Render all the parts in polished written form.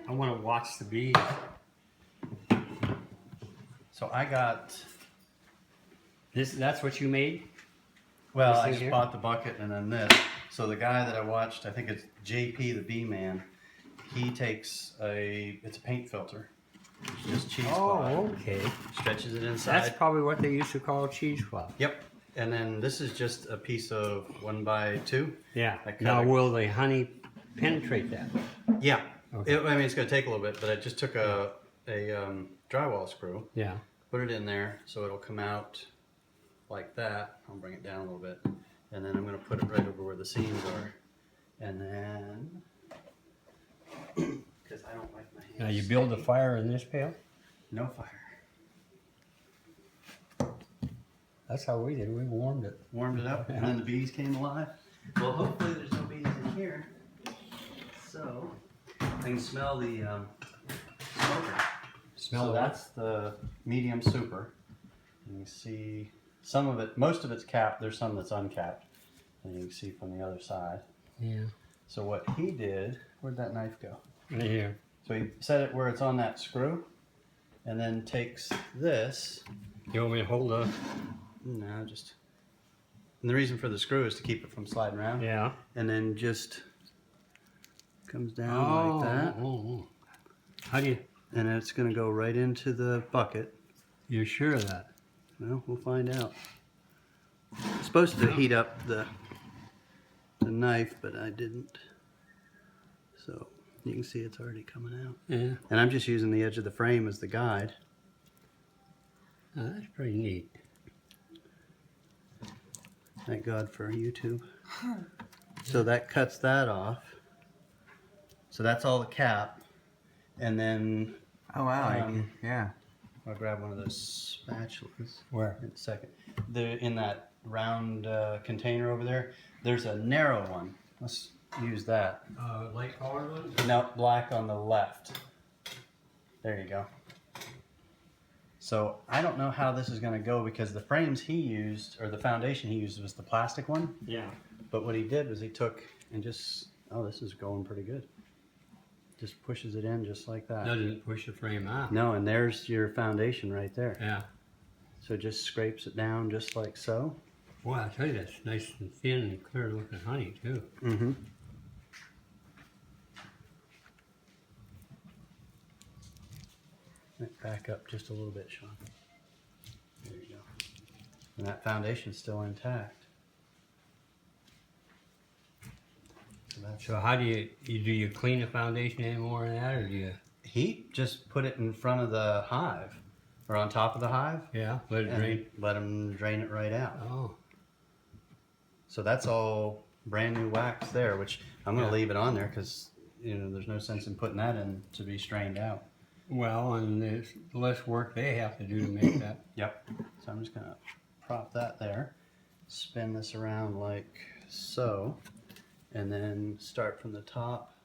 I want to watch the bees. So I got, That's what you made? well, This I thing just here? bought the bucket and then this. So the guy that I watched, I think it's JP the Bee Man, he takes it's a paint filter. Just cheese cloth. Oh, okay. Stretches it inside. That's probably what they used to call cheesecloth. Yep. And then this is just a piece of 1x2. Yeah. I cut Now, it. will the honey penetrate that? Yeah. Okay. I mean, it's going to take a little bit, but I just took a drywall screw, Yeah. put it in there so it'll come out like that. I'll bring it down a little bit. And then I'm going to put it right over where the seams are. And then, because I don't like my hands. Now, you build a fire in this pail? No fire. That's how we did. We warmed it. Warmed it up, and then the bees came alive. Well, hopefully there's no bees in here. So, I can smell the smoker. Smell So that? that's the medium super. And you can see some of it, most of it's capped. There's some that's uncapped. And you can see from the other side. Yeah. So what he did, where'd that knife go? Right here. So he set it where it's on that screw, and then takes this. You want me to hold the... No, just. And the reason for the screw is to keep it from sliding around. Yeah. And then just comes down like that. Oh. How do you... And it's going to go right into the bucket. You're sure of that? Well, we'll find out. It's supposed to heat up the knife, but I didn't. So you can see it's already coming out. Yeah. And I'm just using the edge of the frame as the guide. Oh, that's pretty neat. Thank God for YouTube. So that cuts that off. So that's all the cap. And then Oh wow! Yeah. I'll grab one of those spatulas. Where? In a second. In that round container over there, there's a narrow one. Let's use that. Light colored one? No, black on the left. There you go. So I don't know how this is going to go because the frames he used, or the foundation he used, was the plastic one. Yeah. But what he did was he took and just, oh, this is going pretty good. Just pushes it in just like that. Doesn't push the frame out. No, and there's your foundation right there. Yeah. So it just scrapes it down just like so. Boy, I tell you, that's nice and thin and clear looking honey, too. Mm-hmm. Back up just a little bit, Sean. There you go. And that foundation's still intact. So that's So how do you clean the foundation anymore in that, or do you... he just put it in front of the hive, or on top of the hive, Yeah, let it and drain? let him drain it right out. Oh. So that's all brand new wax there, which I'm going to Yeah. leave it on there because there's no sense in putting that in to be strained out. Well, and there's less work they have to do to make that. Yep. So I'm just going to prop that there, spin this around like so, and then start from the top.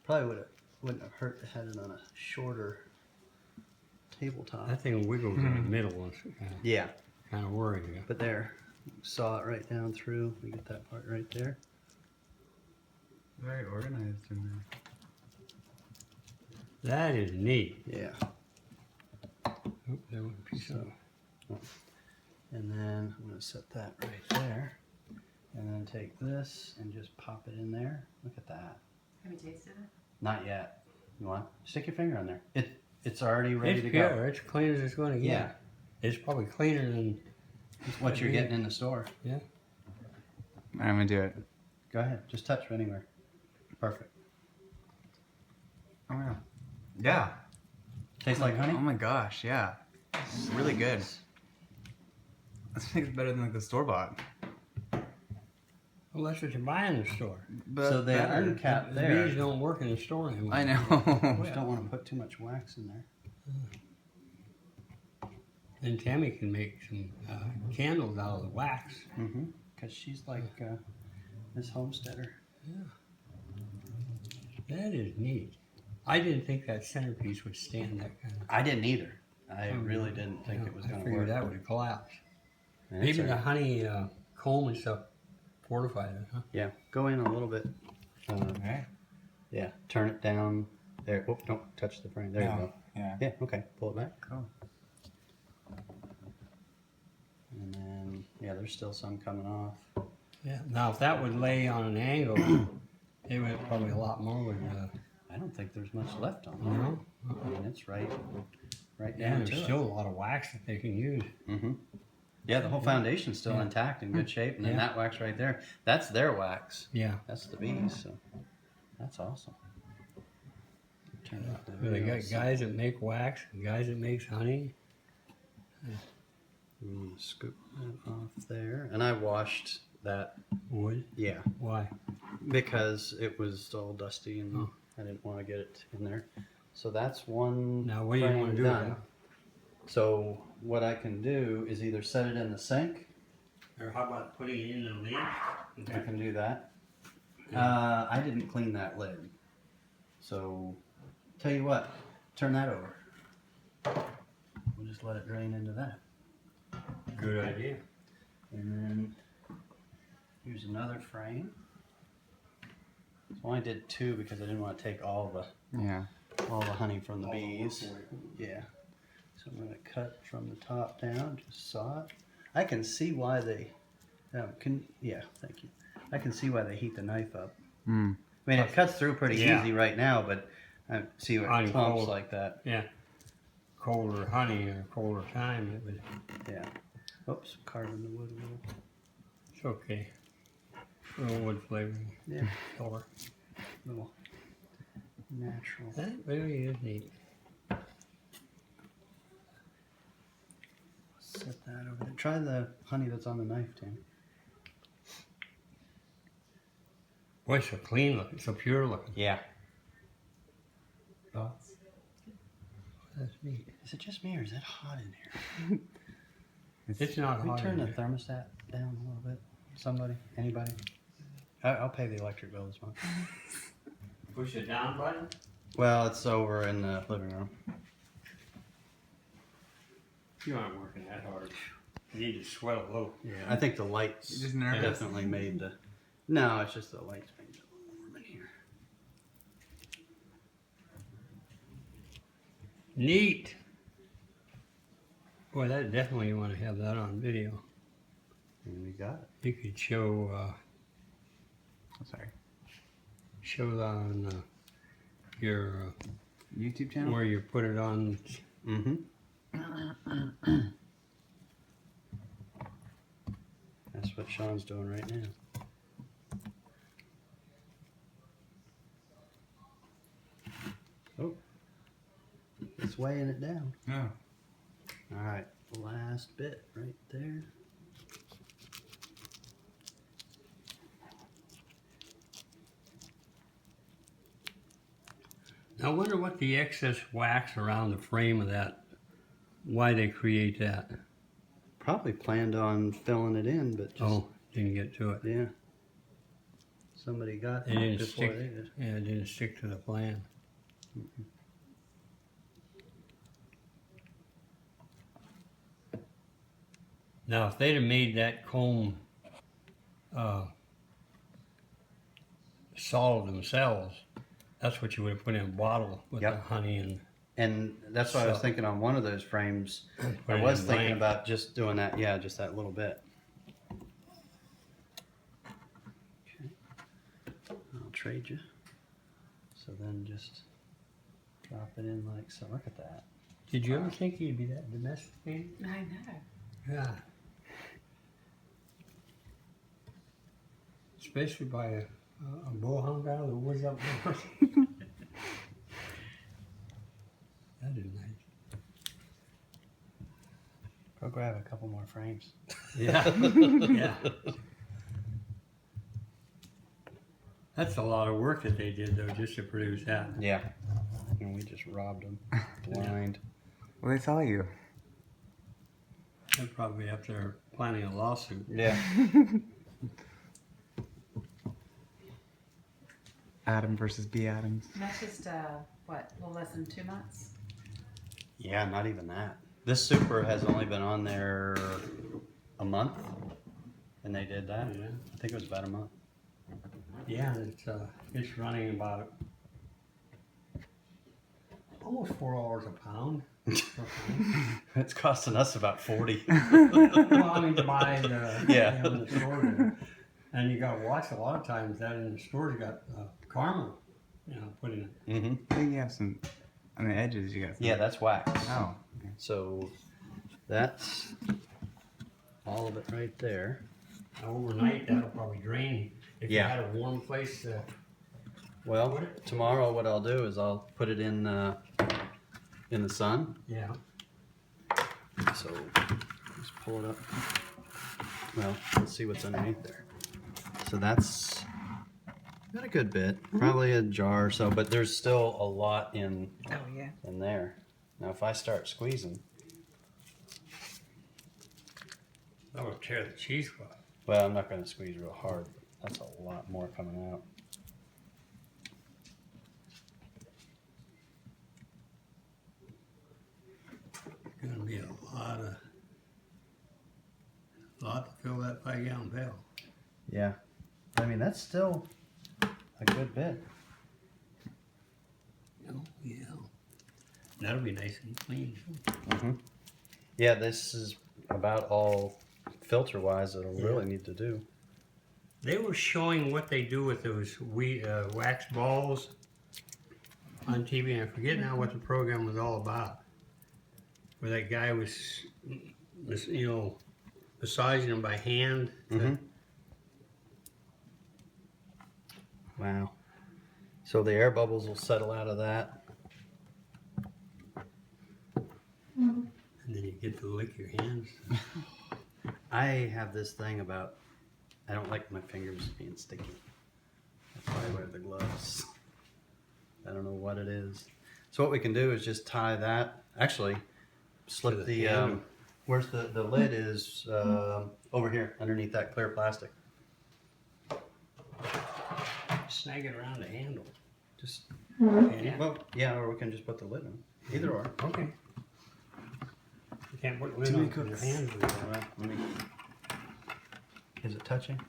Probably wouldn't have hurt to have it on a shorter tabletop. That thing wiggles in the middle once it Yeah, kind of worries you. but there, saw it right down through. We get that part right there. Very organized in there. That is neat. Yeah. Oop, there went a piece of... And then I'm going to set that right there. And then take this and just pop it in there. Look at that. Have you tasted it? Not yet. You want? Stick your finger on there. It's already ready It's to pure. go. It's clean as it's going to get. Yeah. It's probably cleaner than... It's what you're getting in the store. Yeah. I'm gonna do it. Go ahead. Just touch it anywhere. Perfect. Oh yeah. Yeah. Tastes like honey? Oh my gosh, yeah. It's really good. I think it's better than like the store bought. Well, that's what you buy in the store. But So they better. uncapped The there. bees don't work in the store anymore. I know. Just don't want to put too much wax in there. And Tammy can make some candles out of the wax. Mm-hmm. Because she's like Miss Homesteader. That is neat. I didn't think that centerpiece would stand that kind of... I didn't either. I really didn't think it was I going to figured work. that would have collapsed. And Maybe it's the a- honey comb and stuff fortified it, huh? Yeah, go in a little bit. Okay. Yeah, turn it down There. Oh, don't touch the frame. There you go. Yeah. Yeah. Okay. Pull it back. Cool. And then yeah, there's still some coming off. Yeah. Now, if that would lay on an angle, it would probably a lot more would. I don't think there's much left on You there. know? I mean, it's right Yeah, down there's to still a lot of wax that they can use. it. Mm-hmm. Yeah, the whole foundation's still Yeah. intact in good shape, and then Yeah. that wax right there, that's their wax. Yeah. That's the bees, so that's awesome. Turn off the They video got so- guys that make wax and guys that makes honey. I'm gonna scoop that off there, and I washed that. Wood. Yeah, Why? because it was all dusty and Oh. I didn't want to get it in there. So that's one. Now, what do you frame want to do with done. that? So what I can do is either set it in the sink. Or how about putting it in the lid? I can do that. I didn't clean that lid. So, tell you what, turn that over. We'll just let it drain into that. Good idea. And then, here's another frame. So I only did 2 because I didn't want to take all the honey from the bees. Yeah. So I'm going to cut from the top down, just saw it. I can see why they, thank you. I can see why they heat the knife up. Mm. I mean, it cuts through pretty Yeah. easy right now, but I see what Honey it clumps cold. like that. Yeah. Colder honey or colder time, it would. Yeah. Oops, carving the wood a little. It's okay. A little wood flavoring. Yeah, Color. little natural. That really is neat. Set that over there. Try the honey that's on the knife, Tim. Boy, it's so clean looking, so pure looking. Yeah. Thoughts? That's neat. Is it just me or is it hot in here? It's not Can we hot. turn in the here. thermostat down a little bit? Somebody? Anybody? I'll pay the electric bill this month. Push the down button. Well, it's over in the living room. You aren't working that hard. You need to sweat a little. Yeah, I think the lights You're just nervous? definitely made the. No, it's just the lights made it a little warm in here. Neat. Boy, that definitely you want to have that on video. And we got it. You could show I'm sorry. show that on your YouTube channel? where you put it on. Mm-hmm. That's what Sean's doing right now. Oh, it's weighing it down. Oh. All right, last bit right there. I wonder what the excess wax around the frame of that, why they create that. Probably planned on filling it in, but just Didn't get to it. yeah. Somebody got They it didn't before stick. they did. Yeah, it didn't stick to the plan. Now, if they'd have made that comb solid themselves, that's what you would have put in a bottle with Yep. the honey and. And that's what I was So- thinking on one of those frames. Put I it was in thinking blank. about just doing that, yeah, just that little bit. Okay. I'll trade you. So then just drop it in like so. Look at that. Did you ever think you'd be that domesticated? I know. Yeah. Especially by a bullhound out of the woods up north. That is nice. Go grab a couple more frames. Yeah. Yeah. That's a lot of work that they did though, just to produce that. Yeah. And we just robbed them blind. Well, they saw you. They're probably up there planning a lawsuit. Yeah. Adam versus B. Adams. And that's just, what, a little less than 2 months? Yeah, not even that. This super has only been on there a month, and they did that. Yeah. I think it was about a month. Yeah, it's running about almost $4 a pound. It's costing us about 40. Well, I mean, to buy the, Yeah. you know, in the store there. And you got to watch a lot of times that in the stores you got caramel, you know, put in it. Mm-hmm. I think you have some on the edges. You got some. Yeah, that's wax. Oh. So that's all of it right there. Overnight, that'll probably drain. If Yeah. you had a warm place, Well, tomorrow what I'll do is I'll put it in the sun. yeah. So just pull it up. Well, let's see what's underneath there. So that's got a good bit, probably a jar or so, but there's still a lot in there. Now if I start squeezing, That would tear the cheesecloth. well, I'm not going to squeeze real hard, but that's a lot more coming out. It's going to be a lot to fill that 5-gallon pail. Yeah, I mean that's still a good bit. Oh, yeah. That'll be nice and clean. Mm-hmm. Yeah, this is about all filter-wise it'll Yeah. really need to do. They were showing what they do with those wax balls on TV, and I forget now what the program was all about. Where that guy was, you know, massaging them by hand. Mm-hmm. Wow. So the air bubbles will settle out of that. And then you get to lick your hands. I have this thing about I don't like my fingers being sticky. That's why I wear the gloves. I don't know what it is. So what we can do is just tie that. Actually, slip To the the handle. where's the lid is over here underneath that clear plastic. Snag it around the handle. Just Yeah. well, yeah, or we can just put the lid on. Either or. Okay. You can't put lid Too many on 'cause your cooks. hands will be wet. Well, let me. Is it touching?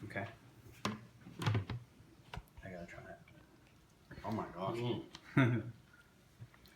Okay. I gotta try it. Oh my gosh. Mm.